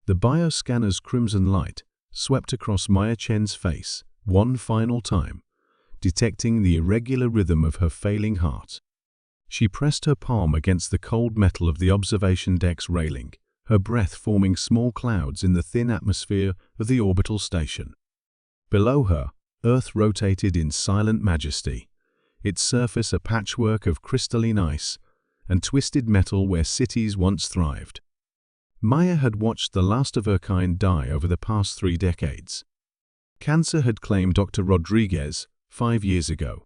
The bioscanner's crimson light swept across Maya Chen's face one final time, detecting the irregular rhythm of her failing heart. She pressed her palm against the cold metal of the observation deck's railing, her breath forming small clouds in the thin atmosphere of the orbital station. Below her, Earth rotated in silent majesty, its surface a patchwork of crystalline ice and twisted metal where cities once thrived. Maya had watched the last of her kind die over the past 3 decades. Cancer had claimed Dr. Rodriguez 5 years ago.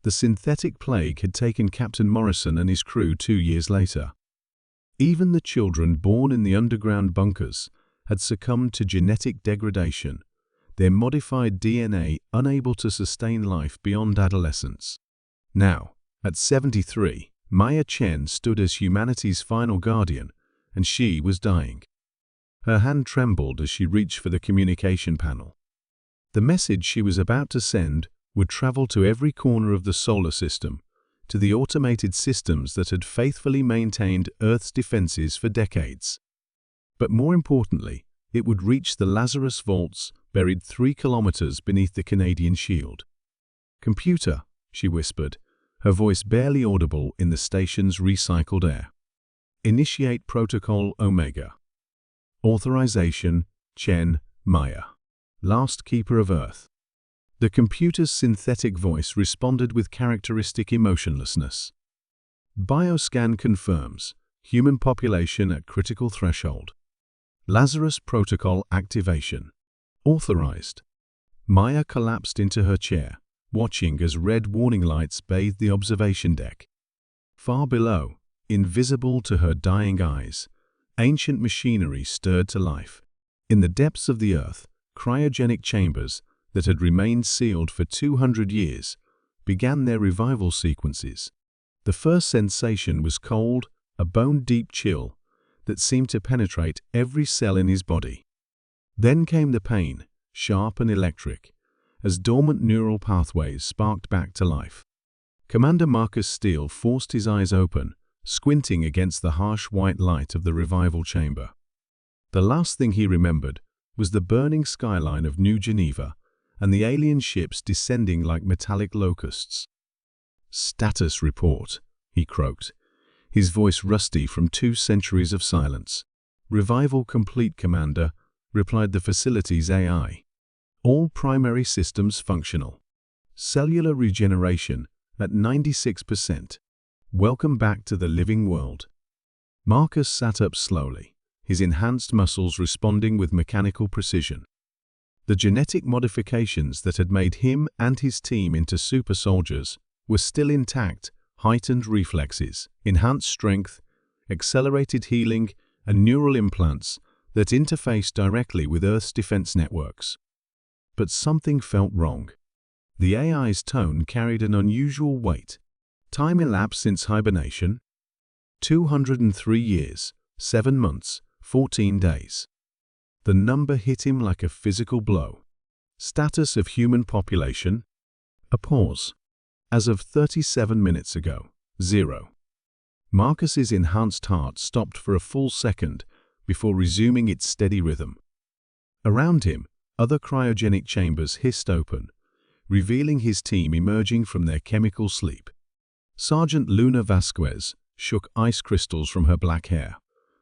The synthetic plague had taken Captain Morrison and his crew 2 years later. Even the children born in the underground bunkers had succumbed to genetic degradation, their modified DNA unable to sustain life beyond adolescence. Now, at 73, Maya Chen stood as humanity's final guardian, and she was dying. Her hand trembled as she reached for the communication panel. The message she was about to send would travel to every corner of the solar system, to the automated systems that had faithfully maintained Earth's defenses for decades. But more importantly, it would reach the Lazarus vaults buried 3 kilometers beneath the Canadian Shield. "Computer," she whispered, her voice barely audible in the station's recycled air. "Initiate Protocol Omega. Authorization, Chen Maya, last keeper of Earth." The computer's synthetic voice responded with characteristic emotionlessness. "Bioscan confirms. Human population at critical threshold. Lazarus Protocol activation. Authorized." Maya collapsed into her chair, watching as red warning lights bathed the observation deck. Far below, invisible to her dying eyes, ancient machinery stirred to life. In the depths of the Earth, cryogenic chambers that had remained sealed for 200 years began their revival sequences. The first sensation was cold, a bone-deep chill that seemed to penetrate every cell in his body. Then came the pain, sharp and electric, as dormant neural pathways sparked back to life. Commander Marcus Steele forced his eyes open, squinting against the harsh white light of the revival chamber. The last thing he remembered was the burning skyline of New Geneva and the alien ships descending like metallic locusts. "Status report," he croaked, his voice rusty from 2 centuries of silence. "Revival complete, Commander," replied the facility's AI. "All primary systems functional. Cellular regeneration at 96%. Welcome back to the living world." Marcus sat up slowly, his enhanced muscles responding with mechanical precision. The genetic modifications that had made him and his team into super soldiers were still intact: heightened reflexes, enhanced strength, accelerated healing, and neural implants that interfaced directly with Earth's defense networks. But something felt wrong. The AI's tone carried an unusual weight. Time elapsed since hibernation: 203 years, 7 months, 14 days. The number hit him like a physical blow. Status of human population? A pause. As of 37 minutes ago, 0. Marcus's enhanced heart stopped for a full second before resuming its steady rhythm. Around him, other cryogenic chambers hissed open, revealing his team emerging from their chemical sleep. Sergeant Luna Vasquez shook ice crystals from her black hair,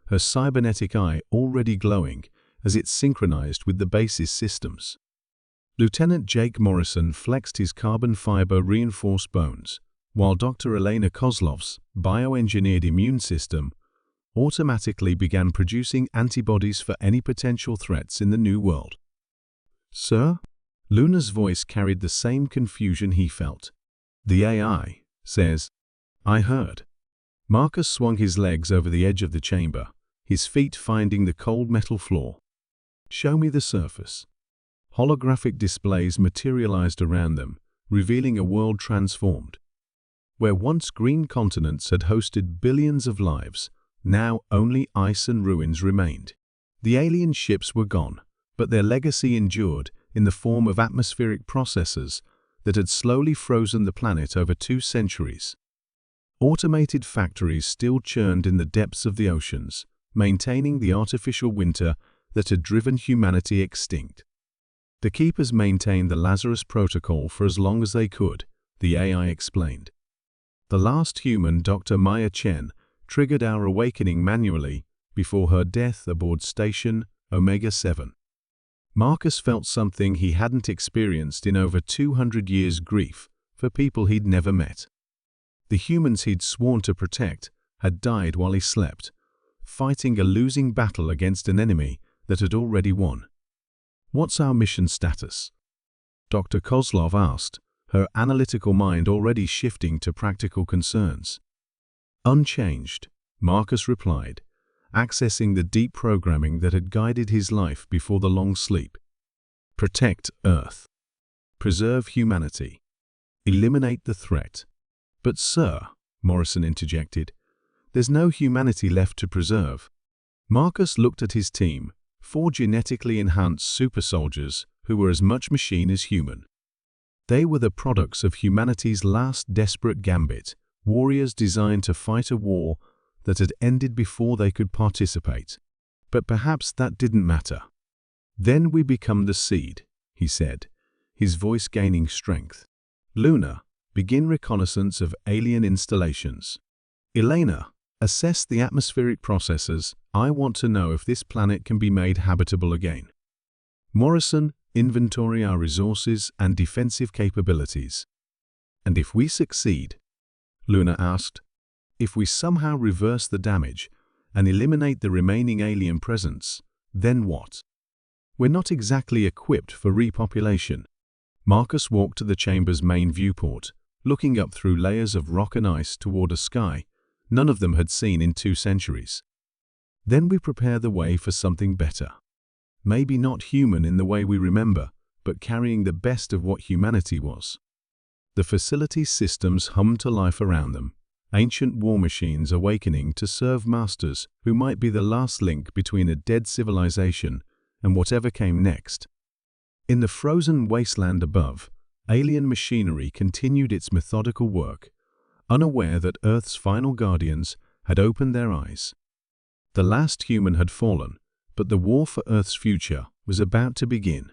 her cybernetic eye already glowing as it synchronized with the base's systems. Lieutenant Jake Morrison flexed his carbon fiber-reinforced bones, while Dr. Elena Kozlov's bioengineered immune system automatically began producing antibodies for any potential threats in the new world. "Sir?" Luna's voice carried the same confusion he felt. "The AI says, I heard." Marcus swung his legs over the edge of the chamber, his feet finding the cold metal floor. "Show me the surface." Holographic displays materialized around them, revealing a world transformed. Where once green continents had hosted billions of lives, now only ice and ruins remained. The alien ships were gone, but their legacy endured in the form of atmospheric processes that had slowly frozen the planet over 2 centuries. Automated factories still churned in the depths of the oceans, maintaining the artificial winter that had driven humanity extinct. The Keepers maintained the Lazarus Protocol for as long as they could, the AI explained. The last human, Dr. Maya Chen, triggered our awakening manually before her death aboard Station Omega-7. Marcus felt something he hadn't experienced in over 200 years: grief for people he'd never met. The humans he'd sworn to protect had died while he slept, fighting a losing battle against an enemy that had already won. "What's our mission status?" Dr. Kozlov asked, her analytical mind already shifting to practical concerns. "Unchanged," Marcus replied, accessing the deep programming that had guided his life before the long sleep. "Protect Earth. Preserve humanity. Eliminate the threat." "But sir," Morrison interjected, "there's no humanity left to preserve." Marcus looked at his team, 4 genetically enhanced super soldiers who were as much machine as human. They were the products of humanity's last desperate gambit, warriors designed to fight a war that had ended before they could participate. But perhaps that didn't matter. "Then we become the seed," he said, his voice gaining strength. "Luna, begin reconnaissance of alien installations. Elena, assess the atmospheric processes. I want to know if this planet can be made habitable again. Morrison, inventory our resources and defensive capabilities." "And if we succeed?" Luna asked. "If we somehow reverse the damage and eliminate the remaining alien presence, then what?" "We're not exactly equipped for repopulation." Marcus walked to the chamber's main viewport, looking up through layers of rock and ice toward a sky none of them had seen in 2 centuries. "Then we prepare the way for something better. Maybe not human in the way we remember, but carrying the best of what humanity was." The facility's systems hummed to life around them, ancient war machines awakening to serve masters who might be the last link between a dead civilization and whatever came next. In the frozen wasteland above, alien machinery continued its methodical work, unaware that Earth's final guardians had opened their eyes. The last human had fallen, but the war for Earth's future was about to begin.